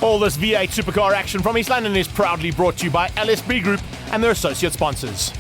All this V8 supercar action from East London is proudly brought to you by LSB Group and their associate sponsors.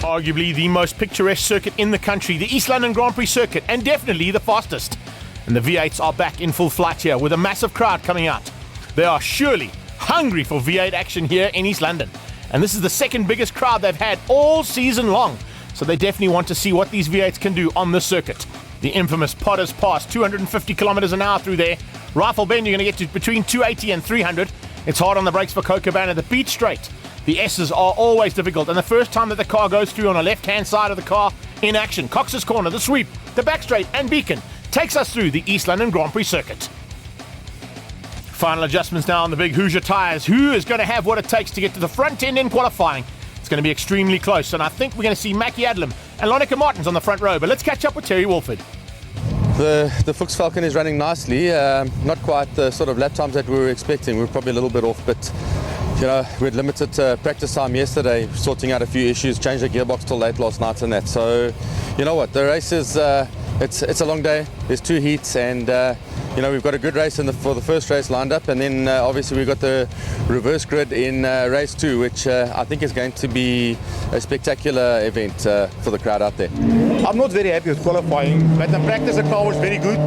Arguably the most picturesque circuit in the country, the East London Grand Prix circuit, and definitely the fastest. And the V8s are back in full flight here with a massive crowd coming out. They are surely hungry for V8 action here in East London. And this is the second biggest crowd they've had all season long. So they definitely want to see what these V8s can do on this circuit. The infamous Potter's Pass, 250 kilometers an hour through there. Rifle bend, you're going to get to between 280 and 300. It's hard on the brakes for Cocobana. The beat straight. The S's are always difficult, and the first time that the car goes through on the left-hand side of the car in action, Cox's Corner, the sweep, the back straight, and beacon takes us through the East London Grand Prix circuit. Final adjustments now on the big Hoosier tyres. Who is going to have what it takes to get to the front end in qualifying? It's going to be extremely close, and I think we're going to see Mackie Adlam and Lonica Martins on the front row, but let's catch up with Terry Wolford. The Fuchs Falcon is running nicely, not quite the sort of lap times that we were expecting. We were probably a little bit off, but you know, we had limited practice time yesterday, sorting out a few issues, changed the gearbox till late last night and that. So, you know what, the race is, it's a long day. There's 2 heats, and you know, we've got a good race for the first race lined up, and then obviously we've got the reverse grid in race 2, which I think is going to be a spectacular event for the crowd out there. I'm not very happy with qualifying, but in practice the car was very good.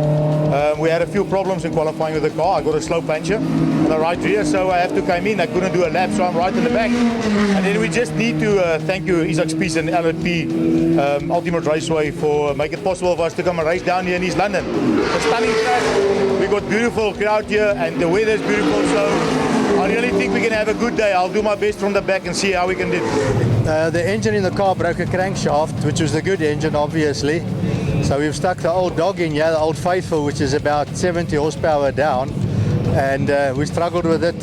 We had a few problems in qualifying with the car. I got a slow puncture on the right rear, so I have to come in. I couldn't do a lap, so I'm right in the back. And then we just need to thank you, Isaac Spies and LRP Ultimate Raceway, for making it possible for us to come and race down here in East London. A stunning track. We got beautiful crowd here, and the weather is beautiful. So I really think we can have a good day. I'll do my best from the back and see how we can do. The engine in the car broke a crankshaft, which was the good engine, obviously. So we've stuck the old dog in here, the Old Faithful, which is about 70 horsepower down. And we struggled with it.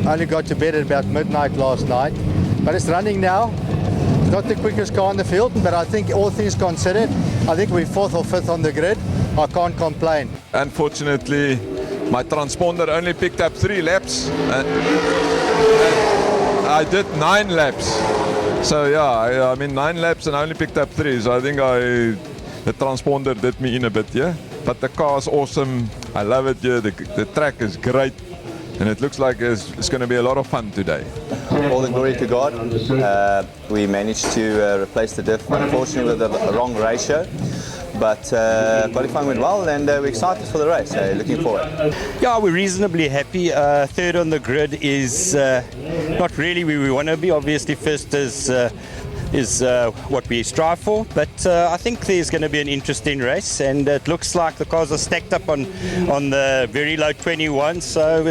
Only got to bed at about midnight last night. But it's running now. Not the quickest car in the field, but I think all things considered, I think we're 4th or 5th on the grid. I can't complain. Unfortunately, my transponder only picked up 3 laps. And I did 9 laps. So yeah, I mean 9 laps and I only picked up 3. So I think the transponder did me in a bit, yeah. But the car's awesome. I love it here. The track is great. And it looks like it's going to be a lot of fun today. All the glory to God. We managed to replace the diff, unfortunately, with a wrong ratio. But qualifying went well, and we're excited for the race. Looking forward. Yeah, we're reasonably happy. 3rd on the grid is not really where we want to be. Obviously, 1st is what we strive for, but I think there's going to be an interesting race, and it looks like the cars are stacked up on the very low 21, so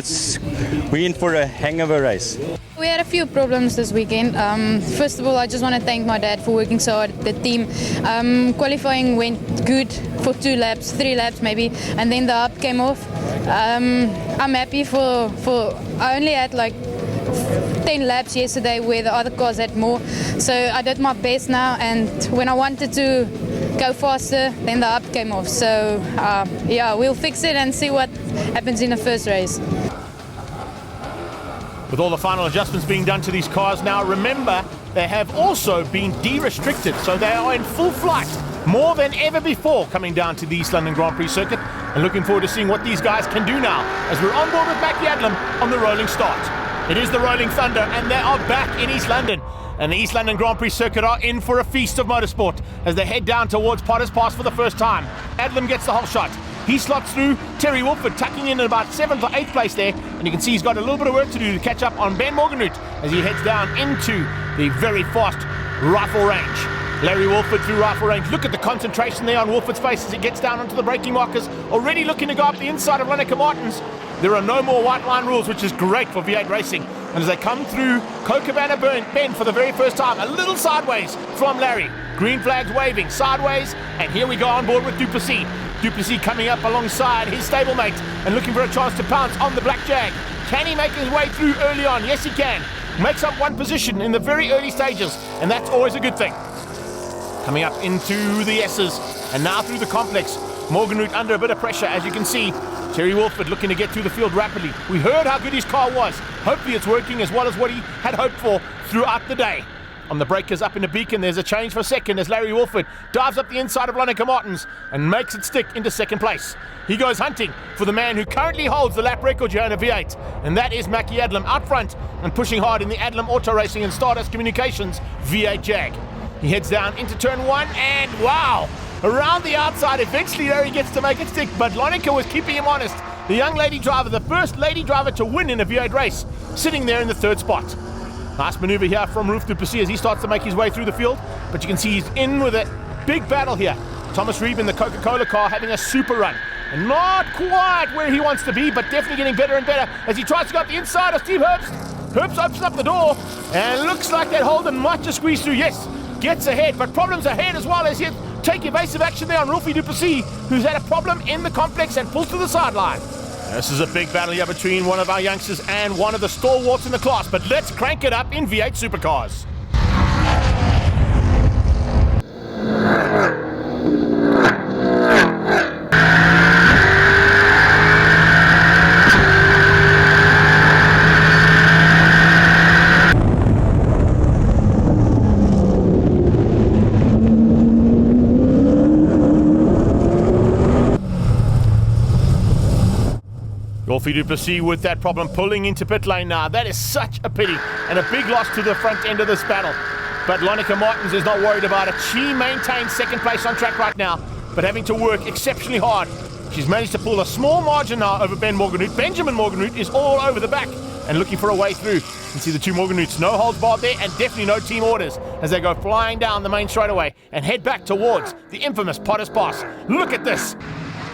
we're in for a hang of a race. We had a few problems this weekend. First of all, I just want to thank my dad for working so hard, the team. Qualifying went good for 2 laps, 3 laps maybe, and then the up came off. I'm happy for I only had like 10 laps yesterday where the other cars had more, so I did my best now, and when I wanted to go faster, then the up came off. So yeah, we'll fix it and see what happens in the first race. With all the final adjustments being done to these cars now, remember, they have also been de-restricted, so they are in full flight, more than ever before, coming down to the East London Grand Prix circuit, and looking forward to seeing what these guys can do now, as we're on board with Mackie Adlam on the rolling start. It is the Rolling Thunder, and they are back in East London. And the East London Grand Prix circuit are in for a feast of motorsport as they head down towards Potter's Pass for the first time. Adlam gets the whole shot. He slots through. Terry Wolford tucking in at about 7th or 8th place there. And you can see he's got a little bit of work to do to catch up on Ben Morganroot as he heads down into the very fast Rifle Range. Larry Wolford through Rifle Range. Look at the concentration there on Wolford's face as he gets down onto the braking markers. Already looking to go up the inside of Lonica Martins. There are no more white line rules, which is great for V8 racing. And as they come through Cocobana Bend for the very first time, a little sideways from Larry. Green flags waving, sideways, and here we go on board with Duplessis. Duplessis coming up alongside his stablemate and looking for a chance to pounce on the Black Jag. Can he make his way through early on? Yes, he can. Makes up 1 position in the very early stages, and that's always a good thing. Coming up into the S's, and now through the complex. Morganroot under a bit of pressure, as you can see. Terry Wolford looking to get through the field rapidly. We heard how good his car was. Hopefully it's working as well as what he had hoped for throughout the day. on the breakers up into Beacon. There's a change for second as Larry Wolford dives up the inside of Lonneke Martins and makes it stick into second place. He goes hunting for the man who currently holds the lap record here in a V8, and that is Mackie Adlam out front and pushing hard in the Adlam Auto Racing and Stardust Communications V8 Jag. He heads down into turn 1 and wow! Around the outside, eventually Larry gets to make it stick, but Lonneke was keeping him honest. The young lady driver, the first lady driver to win in a V8 race, sitting there in the third spot. Nice maneuver here from Roof du Plessis as he starts to make his way through the field, but you can see he's in with a big battle here. Thomas Reeb in the Coca-Cola car having a super run. And not quite where he wants to be, but definitely getting better and better as he tries to go up the inside of Steve Herbst. Herbst opens up the door, and looks like that Holden might just squeeze through. Yes, gets ahead, but problems ahead as well as he take evasive action there on Rolfie du Plessis, who's had a problem in the complex and pulls to the sideline. This is a big battle here between one of our youngsters and one of the stalwarts in the class, but let's crank it up in V8 Supercars. Rolfie du Plessis with that problem pulling into pit lane now. That is such a pity and a big loss to the front end of this battle. But Lonneke Martins is not worried about it. She maintains second place on track right now, but having to work exceptionally hard. She's managed to pull a small margin now over Ben Morganhout. Benjamin Morganhout is all over the back and looking for a way through. You can see the two Morganhouts, no holds barred there and definitely no team orders as they go flying down the main straightaway and head back towards the infamous Potter's Pass. Look at this.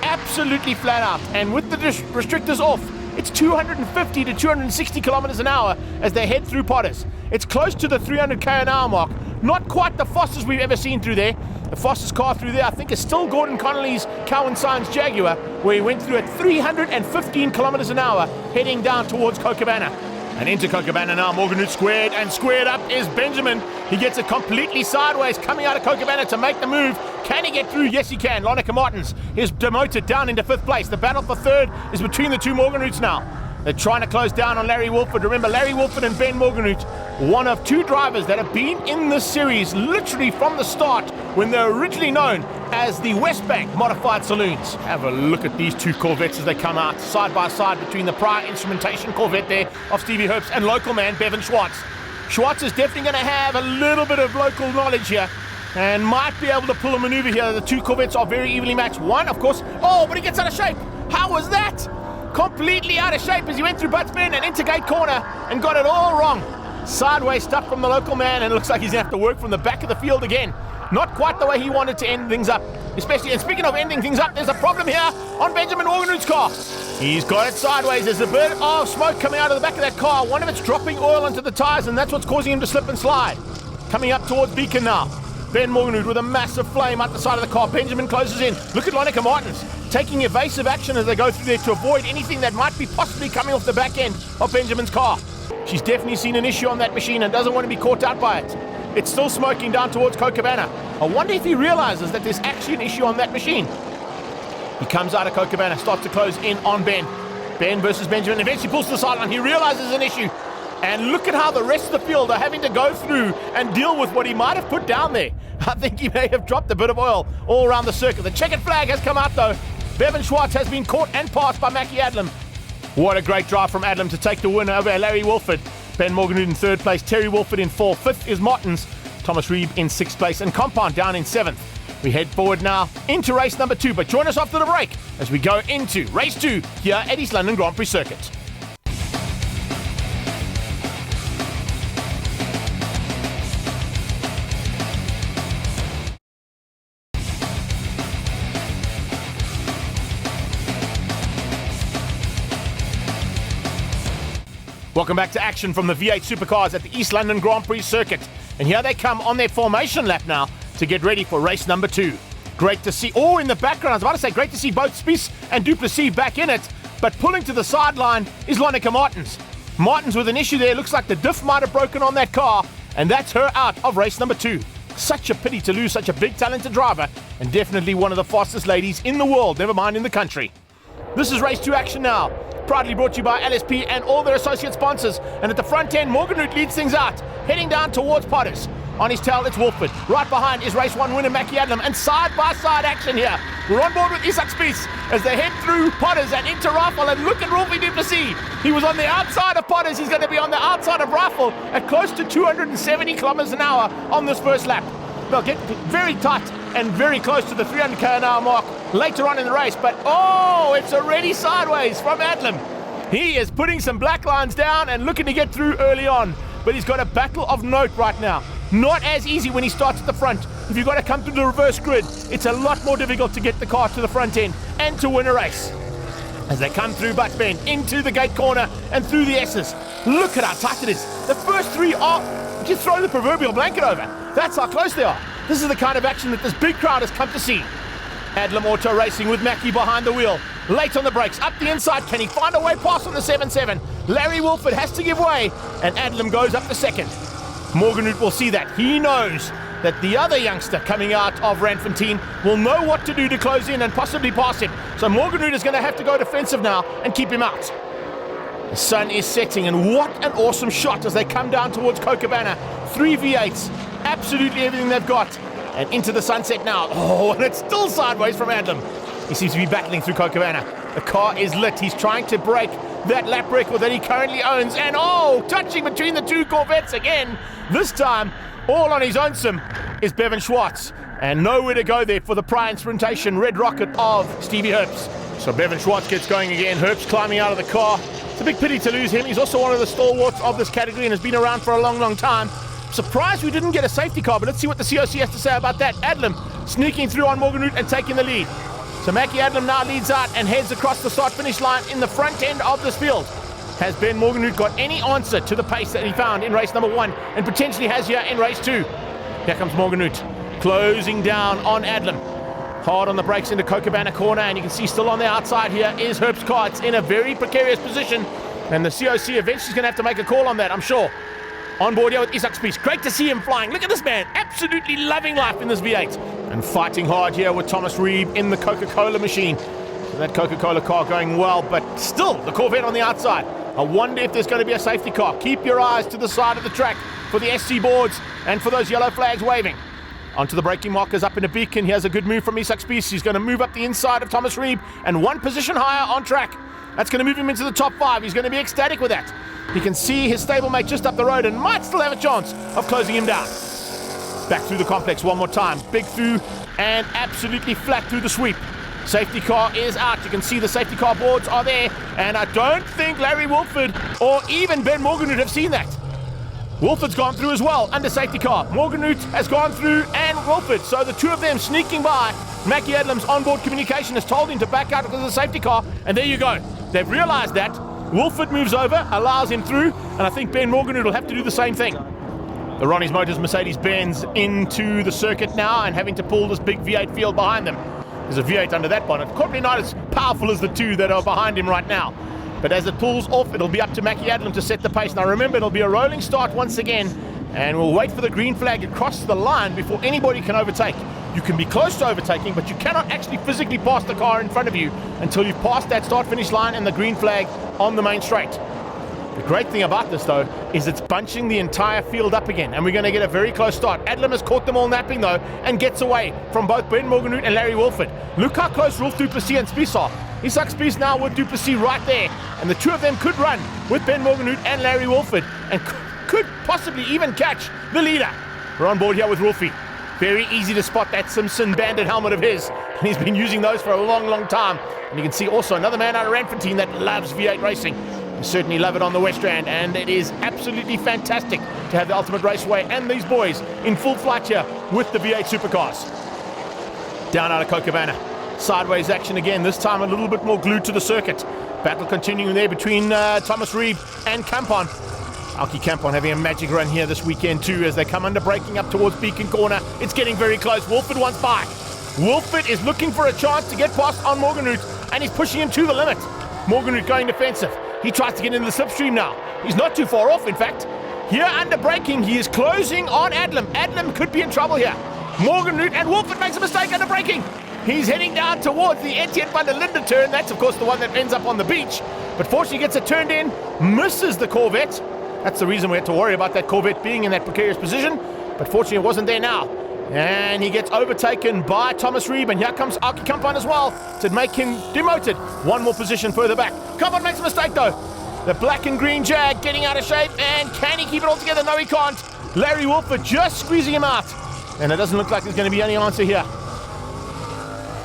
Absolutely flat out, and with the restrictors off, it's 250 to 260 kilometers an hour as they head through Potters. It's close to the 300k an hour mark. Not quite the fastest we've ever seen through there. The fastest car through there, I think, is still Gordon Connolly's Cowan Science Jaguar, where he went through at 315 kilometers an hour, heading down towards Cochabana. And into Cochabana now, Morganhout squared, and squared up is Benjamin. He gets it completely sideways, coming out of Cochabana to make the move. Can he get through? Yes, he can. Lonneke Martins is demoted down into 5th place. The battle for 3rd is between the two Morganhouts now. They're trying to close down on Larry Wolford. Remember, Larry Wolford and Ben Morganhout, one of two drivers that have been in this series literally from the start when they're originally known as the West Bank Modified Saloons. Have a look at these two Corvettes as they come out side by side between the Prix instrumentation Corvette there of Stevie Herbst and local man Bevan Schwartz. Schwartz is definitely going to have a little bit of local knowledge here and might be able to pull a maneuver here. The two Corvettes are very evenly matched. One, of course, but he gets out of shape. How was that? Completely out of shape as he went through Butts Bend and into Gate Corner and got it all wrong. Sideways stuff from the local man, and it looks like he's going to have to work from the back of the field again. Not quite the way he wanted to end things up. Especially, and speaking of ending things up, there's a problem here on Benjamin Morganhout's car. He's got it sideways. There's a bit of smoke coming out of the back of that car. One of it's dropping oil onto the tires, and that's what's causing him to slip and slide. Coming up towards Beacon now. Ben Morganhout with a massive flame out the side of the car. Benjamin closes in. Look at Lonneke Martins taking evasive action as they go through there to avoid anything that might be possibly coming off the back end of Benjamin's car. She's definitely seen an issue on that machine and doesn't want to be caught out by it. It's still smoking down towards Cochabana. I wonder if he realizes that there's actually an issue on that machine. He comes out of Cochabana, starts to close in on Ben. Ben versus Benjamin, eventually pulls to the sideline. He realizes an issue. And look at how the rest of the field are having to go through and deal with what he might have put down there. I think he may have dropped a bit of oil all around the circuit. The checkered flag has come out though. Bevan Schwartz has been caught and passed by Mackie Adlam. What a great drive from Adlam to take the win over Larry Wolford. Ben Morganhout in 3rd place, Terry Wolford in 4th. 5th is Martins, Thomas Reeb in 6th place, and Compound down in 7th. We head forward now into race number 2, but join us after the break as we go into race 2 here at East London Grand Prix Circuit. Welcome back to action from the V8 Supercars at the East London Grand Prix Circuit. And here they come on their formation lap now to get ready for race number 2. Great to see, in the background, I was about to say, great to see both Spies and du Plessis back in it, but pulling to the sideline is Lonneke Martins. Martins with an issue there, looks like the diff might have broken on that car, and that's her out of race number 2. Such a pity to lose such a big talented driver, and definitely one of the fastest ladies in the world, never mind in the country. This is race 2 action now. Proudly brought to you by LSP and all their associate sponsors. And at the front end, Morganhout leads things out, heading down towards Potters. On his tail, it's Wolford. Right behind is race 1 winner Mackie Adlam. And side-by-side action here. We're on board with Isak Spies as they head through Potters and into Rifle. And look at Rolfie du Plessis. He was on the outside of Potters. He's going to be on the outside of Rifle at close to 270 kilometers an hour on this first lap. They'll get very tight and very close to the 300 k an hour mark later on in the race. But oh, it's already sideways from Adlam. He is putting some black lines down and looking to get through early on. But he's got a battle of note right now. Not as easy when he starts at the front. If you've got to come through the reverse grid, it's a lot more difficult to get the car to the front end and to win a race. As they come through Butt Bend, into the gate corner and through the S's. Look at how tight it is. The first three are, just throw the proverbial blanket over. That's how close they are. This is the kind of action that this big crowd has come to see. Adlam Auto Racing with Mackie behind the wheel. Late on the brakes, up the inside. Can he find a way past on the 7-7? Larry Wolford has to give way, and Adlam goes up the second. Morganhood will see that. He knows that the other youngster coming out of Randfontein will know what to do to close in and possibly pass him. So Morganhood is going to have to go defensive now and keep him out. The sun is setting, and what an awesome shot as they come down towards Cochabana. 3 V8s, absolutely everything they've got. And into the sunset now. Oh, and it's still sideways from Adlam. He seems to be battling through Cochabana. The car is lit. He's trying to break that lap record that he currently owns. And oh, touching between the two Corvettes again. This time, all on his own sim is Bevan Schwartz. And nowhere to go there for the Prix and Sprintation Red Rocket of Stevie Herbst. So Bevan Schwartz gets going again. Herbst climbing out of the car. It's a big pity to lose him. He's also one of the stalwarts of this category and has been around for a long, long time. Surprised we didn't get a safety car, but let's see what the COC has to say about that. Adlam sneaking through on Morganhood and taking the lead. So Mackie Adlam now leads out and heads across the start-finish line in the front end of this field. Has Ben Morganhood got any answer to the pace that he found in race number 1 and potentially has here in race 2? Here comes Morganhood, closing down on Adlam. Hard on the brakes into Cochabana corner, and you can see still on the outside here is Herbst's car. It's in a very precarious position, and the COC eventually is going to have to make a call on that, I'm sure. On board here with Isak Spies. Great to see him flying. Look at this man. Absolutely loving life in this V8. And fighting hard here with Thomas Reeb in the Coca-Cola machine. So that Coca-Cola car going well, but still the Corvette on the outside. I wonder if there's going to be a safety car. Keep your eyes to the side of the track for the SC boards and for those yellow flags waving. Onto the braking markers up in the beacon. Here's a good move from Isak Spies. He's going to move up the inside of Thomas Reeb and one position higher on track. That's going to move him into the top 5. He's going to be ecstatic with that. He can see his stablemate just up the road and might still have a chance of closing him down. Back through the complex one more time. Big through and absolutely flat through the sweep. Safety car is out. You can see the safety car boards are there. And I don't think Larry Wolford or even Ben Morganhood have seen that. Wolford's gone through as well under safety car. Morganhood has gone through and Wolford. So the two of them sneaking by. Mackie Adlam's onboard communication has told him to back out because of the safety car. And there you go. They've realized that. Wolford moves over, allows him through, and I think Ben Morganhood will have to do the same thing. The Ronnie's Motors Mercedes-Benz into the circuit now and having to pull this big V8 field behind them. There's a V8 under that bonnet. Probably not as powerful as the two that are behind him right now. But as it pulls off, it'll be up to Mackie Adlam to set the pace. Now remember, it'll be a rolling start once again, and we'll wait for the green flag to cross the line before anybody can overtake. You can be close to overtaking, but you cannot actually physically pass the car in front of you until you've passed that start-finish line and the green flag on the main straight. The great thing about this, though, is it's bunching the entire field up again, and we're going to get a very close start. Adlam has caught them all napping, though, and gets away from both Ben Morganhood and Larry Wolford. Look how close Rolf du Plessis and Spies are. Isak Spies now with du Plessis right there, and the two of them could run with Ben Morganhood and Larry Wolford, and could possibly even catch the leader. We're on board here with Rolfie. Very easy to spot that Simpson bandit helmet of his, and he's been using those for a long, long time. And you can see also another man out of Randfontein that loves V8 racing. You certainly love it on the West Rand, and it is absolutely fantastic to have the Ultimate Raceway and these boys in full flight here with the V8 supercars. Down out of Cochabana. Sideways action again, this time a little bit more glued to the circuit. Battle continuing there between Thomas Reeb and Kampon. Alki Kampon having a magic run here this weekend too as they come under braking up towards Beacon Corner. It's getting very close. Wolford wants by. Wolford is looking for a chance to get past on Morganhood, and he's pushing him to the limit. Morganhood going defensive. He tries to get into the slipstream now. He's not too far off, in fact. Here under braking, he is closing on Adlam. Adlam could be in trouble here. Morganhood and Wolford makes a mistake under braking. He's heading down towards the Etienne van der Linde turn. That's, of course, the one that ends up on the beach. But fortunately gets it turned in, misses the Corvette. That's the reason we had to worry about that Corvette being in that precarious position. but fortunately it wasn't there now. And he gets overtaken by Thomas Reeb, and here comes Aki Kampan as well to make him demoted. One more position further back. Kampan makes a mistake though. The black and green Jag getting out of shape, and can he keep it all together? No, he can't. Larry Wolford just squeezing him out, and it doesn't look like there's going to be any answer here.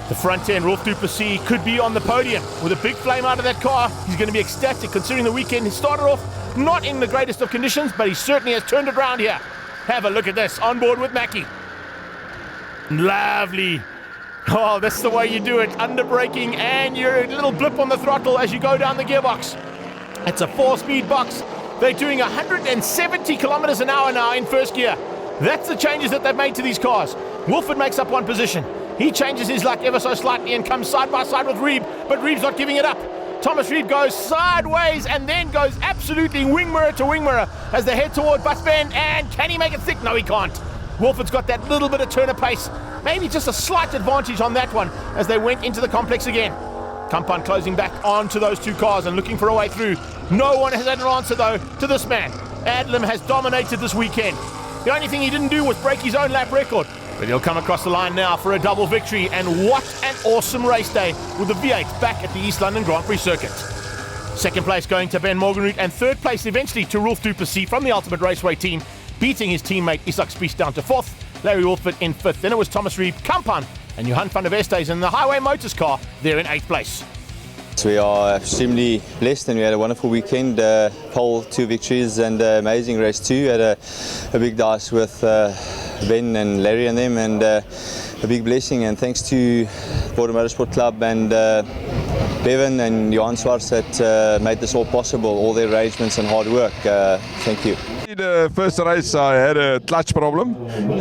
The front end, Rolf du Plessis could be on the podium with a big flame out of that car. He's going to be ecstatic considering the weekend. He started off not in the greatest of conditions, but he certainly has turned it around here. Have a look at this, on board with Mackie. Lovely. Oh, that's the way you do it. Under braking, and you're a little blip on the throttle as you go down the gearbox. It's a 4-speed box. They're doing 170 kilometers an hour now in first gear. That's the changes that they've made to these cars. Wolford makes up one position. He changes his luck ever so slightly and comes side by side with Reeb, but Reeb's not giving it up. Thomas Reeb goes sideways and then goes absolutely wing mirror to wing mirror as they head toward Bus Bend, and can he make it thick? No, he can't. Wolford's got that little bit of turner pace, maybe just a slight advantage on that one as they went into the complex again. Kampan closing back onto those two cars and looking for a way through. No one has had an answer though to this man. Adlam has dominated this weekend. The only thing he didn't do was break his own lap record, but he'll come across the line now for a double victory, and what an awesome race day with the V8 back at the East London Grand Prix circuit. Second place going to Ben Morgenroot, and third place eventually to Rolf du Plessis from the Ultimate Raceway team, beating his teammate Isak Spies down to fourth, Larry Wolford in fifth. Then it was Thomas Reeb, Kampan and Johan van der Vestes in the Highway Motors car there in eighth place. So we are extremely blessed, and we had a wonderful weekend. Pole, 2 victories, and amazing race too. Had a big dice with Ben and Larry and them, and a big blessing. And thanks to Border Motorsport Club and Bevan and Johan Swartz that made this all possible. All their arrangements and hard work. Thank you. The first race I had a clutch problem,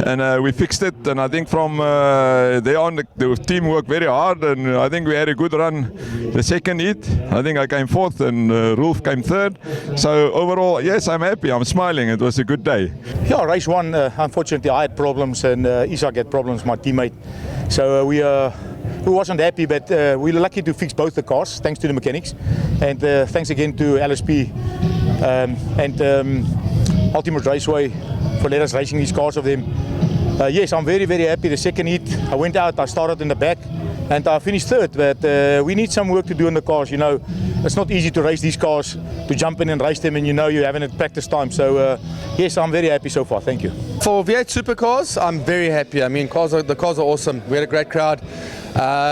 and we fixed it, and I think from there on the team worked very hard, and I think we had a good run. The second heat, I think I came fourth and Rolf came third. So overall, yes, I'm happy, I'm smiling. It was a good day. Yeah, race one, unfortunately I had problems, and Isak had problems, my teammate. So we wasn't happy, but we were lucky to fix both the cars, thanks to the mechanics. And thanks again to LSP and Ultimate Raceway for letting us racing these cars of them. Yes, I'm very, very happy. The second heat, I went out, I started in the back, and I finished third. But we need some work to do in the cars. You know, it's not easy to race these cars, to jump in and race them, and you know you haven't had practice time. So yes, I'm very happy so far. Thank you. For V8 Supercars, I'm very happy. I mean, the cars are awesome. We had a great crowd.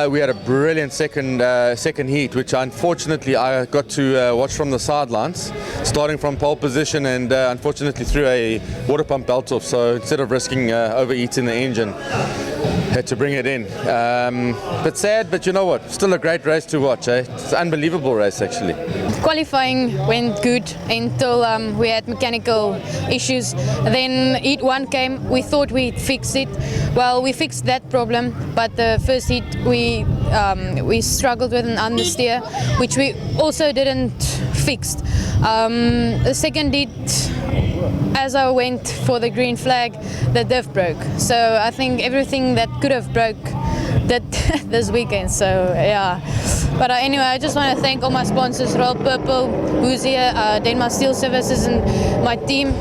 We had a brilliant second heat, which unfortunately I got to watch from the sidelines, starting from pole position, and unfortunately threw a water pump belt off. So instead of risking overheating the engine, had to bring it in. But sad, but you know what? Still a great race to watch. It's an unbelievable race actually. Qualifying went good until we had mechanical issues. Then heat 1 came, we thought we'd fix it. Well, we fixed that problem, but the first heat we struggled with an understeer, which we also didn't fix. The second heat, as I went for the green flag, the diff broke. So I think everything that could have broke did this weekend. So yeah. But anyway, I just want to thank all my sponsors, Royal Purple, who's here, Denmark Steel Services, and my team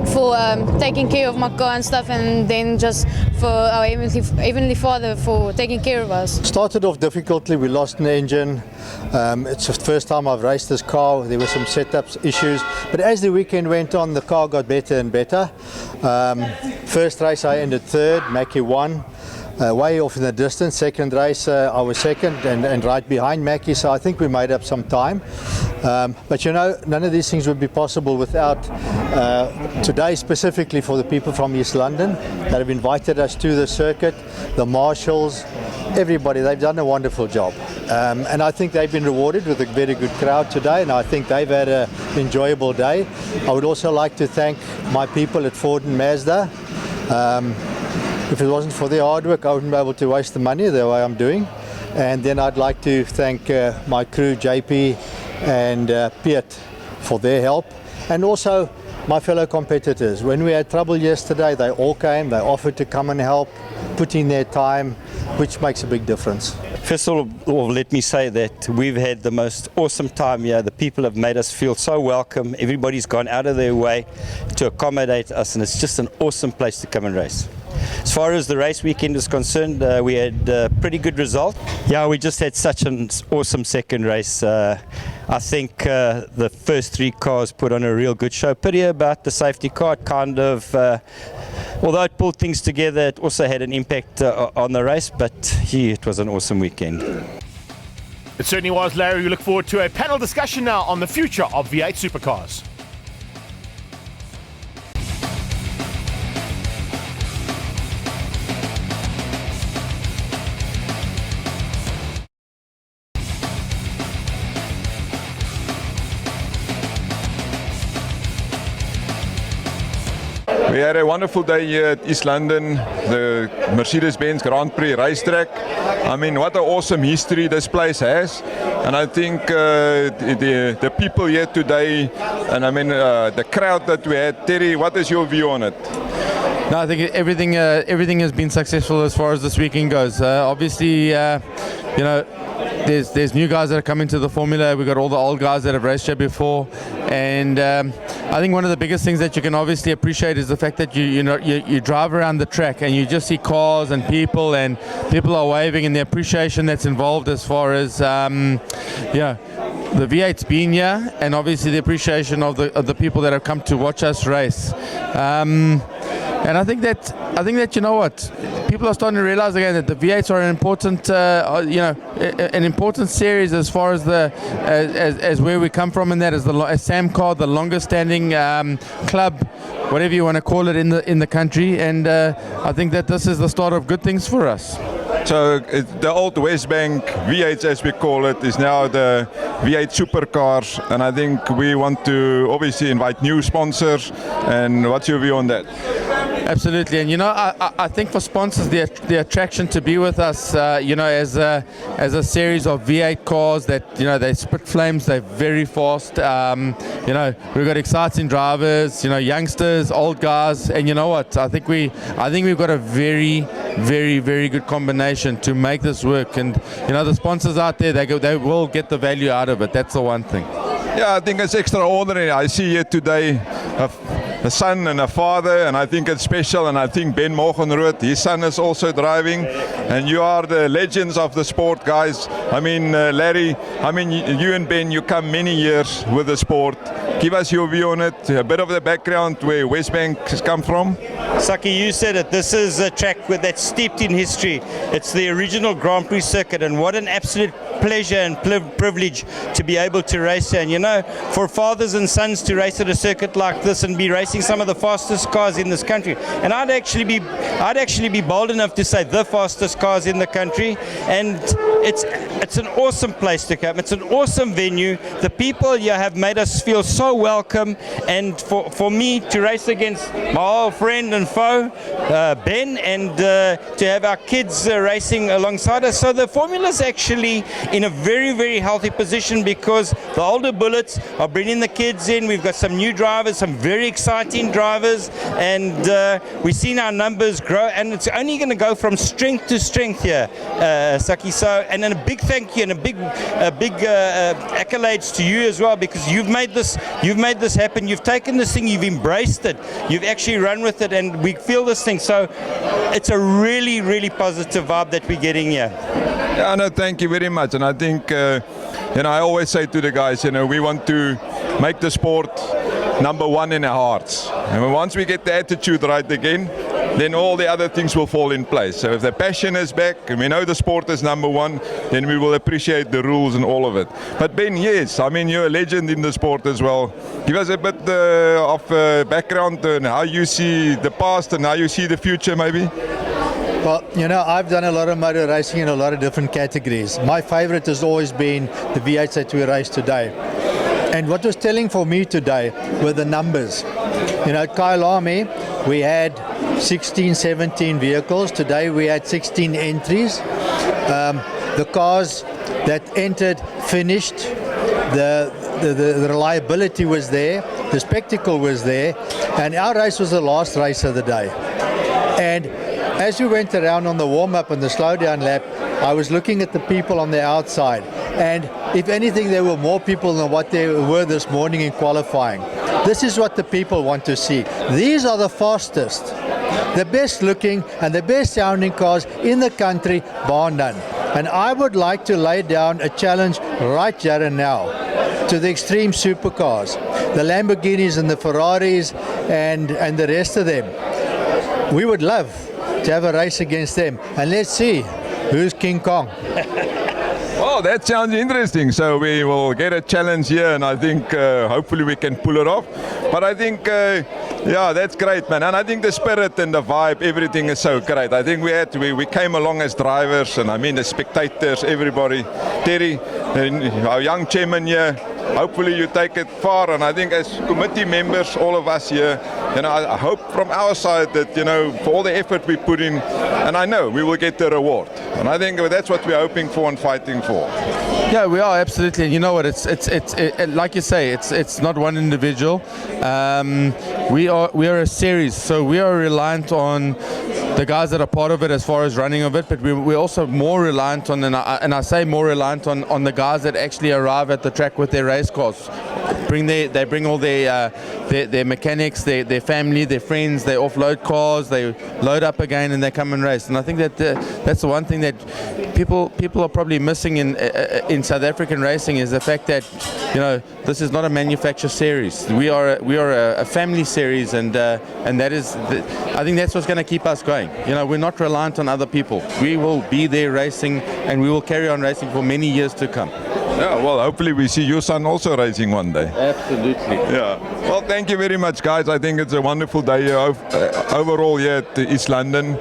for taking care of my car and stuff, and then just for our Heavenly Father for taking care of us. Started off difficultly, we lost an engine. It's the first time I've raced this car. There were some setups issues, but as the weekend went on, the car got better and better. First race I ended third, Mackie won. Way off in the distance. Second race I was second and right behind Mackie, so I think we made up some time. But you know, none of these things would be possible without today, specifically for the people from East London that have invited us to the circuit, the marshals, everybody. They've done a wonderful job, and I think they've been rewarded with a very good crowd today, and I think they've had an enjoyable day. I would also like to thank my people at Ford and Mazda. If it wasn't for their hard work, I wouldn't be able to waste the money the way I'm doing. And then I'd like to thank my crew, JP and Piet, for their help. And also my fellow competitors. When we had trouble yesterday, they all came, they offered to come and help, put in their time, which makes a big difference. First of all, let me say that we've had the most awesome time here. The people have made us feel so welcome. Everybody's gone out of their way to accommodate us, and it's just an awesome place to come and race. As far as the race weekend is concerned, we had a pretty good result. Yeah, we just had such an awesome second race. I think the first three cars put on a real good show. Pity about the safety car. It kind of, although it pulled things together, it also had an impact on the race, but it was an awesome weekend. It certainly was, Larry. We look forward to a panel discussion now on the future of V8 supercars. We had a wonderful day here at East London, the Mercedes-Benz Grand Prix racetrack. I mean, what an awesome history this place has. And I think the people here today, and I mean the crowd that we had. Terry, what is your view on it? No, I think everything has been successful as far as this weekend goes. Obviously, you know, there's new guys that are coming to the formula. We've got all the old guys that have raced here before, and I think one of the biggest things that you can obviously appreciate is the fact that you drive around the track and you just see cars and people are waving, and the appreciation that's involved as far as the V8's been here, and obviously the appreciation of the people that have come to watch us race. And I think that you know what, people are starting to realize again that the V8s are an important series as far as as where we come from, and that is as Sam called the longest standing club, whatever you want to call it, in the country. And I think that this is the start of good things for us. So the old West Bank V8s, as we call it, is now the V8 supercars, and I think we want to obviously invite new sponsors. And what's your view on that? Absolutely, and I think for sponsors, the attraction to be with us, as a series of V8 cars that they spit flames, they're very fast. We've got exciting drivers, youngsters, old guys, and you know what? I think we've got a very, very, very good combination to make this work. And the sponsors out there, they will get the value out of it. That's the one thing. Yeah, I think it's extraordinary. I see here today a son and a father, and I think it's special. And I think Ben Morgenroth, his son, is also driving. And you are the legends of the sport, guys. I mean, Larry, you and Ben, you come many years with the sport. Give us your view on it, a bit of the background where West Bank has come from. Saki, you said it. This is a track that's steeped in history. It's the original Grand Prix circuit, and what an absolute pleasure and privilege to be able to race here. And for fathers and sons to race at a circuit like this and be racing some of the fastest cars in this country, and I'd actually be bold enough to say the fastest cars in the country. And it's an awesome place to come. It's an awesome venue. The people here have made us feel so welcome, and for me to race against my old friend and foe, Ben, and to have our kids racing alongside us. So the formula's actually in a very, very healthy position, because the older bullets are bringing the kids in. We've got some new drivers, some very exciting drivers, and we've seen our numbers grow, and it's only going to go from strength to strength here, Saki. So, and then a big thank you and a big accolades to you as well, because you've made this happen. You've taken this thing, you've embraced it, you've actually run with it, and we feel this thing. So it's a really, really positive vibe that we're getting here. Yeah, no, thank you very much. And I think, I always say to the guys, we want to make the sport number one in our hearts. And once we get the attitude right again, then all the other things will fall in place. So if the passion is back, and we know the sport is number one, then we will appreciate the rules and all of it. But Ben, yes, you're a legend in the sport as well. Give us a bit of background on how you see the past and how you see the future, maybe. Well, I've done a lot of motor racing in a lot of different categories. My favorite has always been the V8s that we raced today. And what was telling for me today were the numbers. At Kyle Army, we had 16, 17 vehicles. Today we had 16 entries. The cars that entered finished. the reliability was there, the spectacle was there, and our race was the last race of the day. And as we went around on the warm-up and the slowdown lap, I was looking at the people on the outside, and if anything, there were more people than what there were this morning in qualifying. This is what the people want to see. These are the fastest, the best looking and the best sounding cars in the country, bar none. And I would like to lay down a challenge right here and now to the extreme supercars, the Lamborghinis and the Ferraris and the rest of them. We would love to have a race against them, and let's see who's King Kong. Oh, that sounds interesting. So we will get a challenge here, and I think hopefully we can pull it off. But I think, yeah, that's great, man. And I think the spirit and the vibe, everything is so great. I think we came along as drivers, and I mean the spectators, everybody. Terry, our young chairman here, hopefully you take it far. And I think as committee members, all of us here, you know, I hope from our side that, you know, for all the effort we put in, and I know we will get the reward. And I think that's what we're hoping for and fighting for. Yeah, we are absolutely. You know what? It's like you say. It's not one individual. We are a series, so we are reliant on the guys that are part of it as far as running of it. But we're also more reliant on, and I say more reliant on the guys that actually arrive at the track with their race cars. They bring all their mechanics, their family, their friends. They offload cars, they load up again, and they come and race. And I think that that's the one thing that people are probably missing in South African racing is the fact that, you know, this is not a manufactured series. We are a family series, and that is I think that's what's going to keep us going. You know, we're not reliant on other people. We will be there racing, and we will carry on racing for many years to come. Yeah, well, hopefully we see your son also racing one day. Absolutely. Yeah. Well, thank you very much, guys. I think it's a wonderful day here overall here at East London.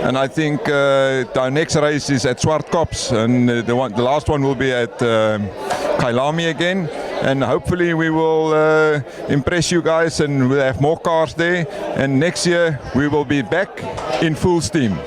And I think our next race is at Swartkops, and the last one will be at Kailami again. And hopefully we will impress you guys, and we'll have more cars there. And next year we will be back in full steam.